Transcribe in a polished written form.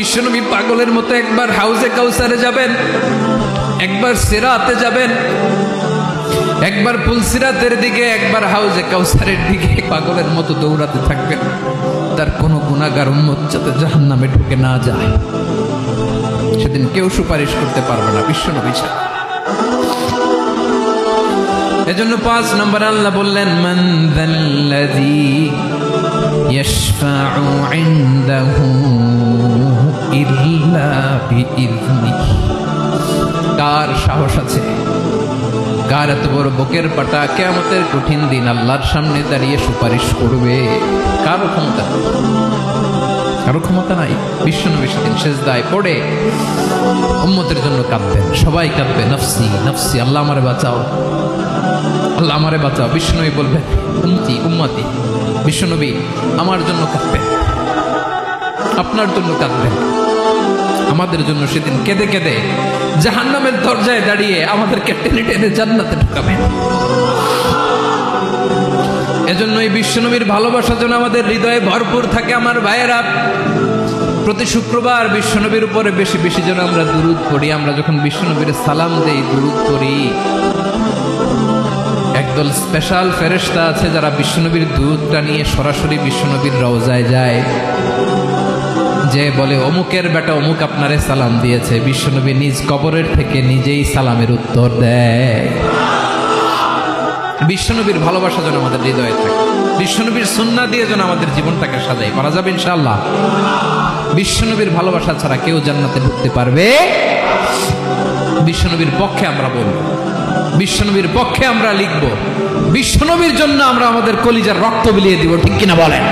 বিশ্বনবী পাগলের মতো একবার হাউজে কাউসারে যাবেন, একবার সিরাতে যাবেন, একবার পুলসিরাতের দিকে, একবার হাউজে কাউসারের দিকে পাগলের মতো দৌড়াতে থাকবেন। তার কোনো গুনাহগার উম্মত যাতে জাহান্নামে ঢুকে না যায়, সেদিন কেউ সুপারিশ করতে পারবে না বিশ্বনবী ছাড়া। এজন্য 5 নম্বর আল্লাহ বললেন, মান যাল্লাযী ইয়াশফাউ ইনদাহু ইল্লা বিইযনিহি। কার সাহস আছে, কার এত বড় বুকের পাটা কিয়ামতের কঠিন দিন আল্লাহর সামনে দাঁড়িয়ে সুপারিশ করবে? কারো ক্ষমতা, কারো ক্ষমতা নাই। বিশ্বনবী সেদিন সেজদায় পড়ে উম্মতের জন্য কাঁদবেন, সবাই কাঁদবে, নফসি নফসি, আল্লাহ আমারে বাঁচাও, আল্লাহ আমারে বাঁচাও। বিশ্বনবী বলবেন, উম্মতি উম্মতি। বিশ্বনবী আমার জন্য কাঁদবেন, আপনার জন্য কাঁদবেন, আমাদের জন্য সেদিন কেঁদে কেঁদে জাহান্নামের দরজায় দাঁড়িয়ে আমাদেরকে টেনে টেনে জান্নাতে ঢুকাবেন। এজন্যই বিশ্বনবীর ভালোবাসা যেন আমাদের হৃদয়ে ভরপুর থাকে। আমার ভাইয়েরা, প্রতি শুক্রবার বিশ্বনবীর উপরে বেশি বেশি যেন আমরা দুরূদ পড়ি। আমরা যখন বিশ্বনবীর সালাম দেই, দুরূদ পড়ি, একদল স্পেশাল ফেরেশতা আছে যারা বিশ্বনবীর দুরূদটা নিয়ে সরাসরি বিশ্বনবীর রওজায় যায়, যে বলে অমুকের বেটা অমুক আপনারে সালাম দিয়েছে। বিশ্বনবী নিজ কবরের থেকে নিজেই সালামের উত্তর দেয়। বিশ্বনবীর ভালোবাসা যেন আমাদের হৃদয়ে থাকে, বিশ্বনবীর সুন্নাহ দিয়ে যেন আমাদের জীবনটাকে সাজাই পারা যাবে ইনশাআল্লাহ। বিশ্বনবীর ভালোবাসা ছাড়া কেউ জান্নাতে ঢুকতে পারবে? বিশ্বনবীর পক্ষে আমরা বলবো, বিশ্বনবীর পক্ষে আমরা লিখবো, বিশ্বনবীর জন্য আমরা আমাদের কলিজার রক্ত বিলিয়ে দিব, ঠিক কিনা বলেন?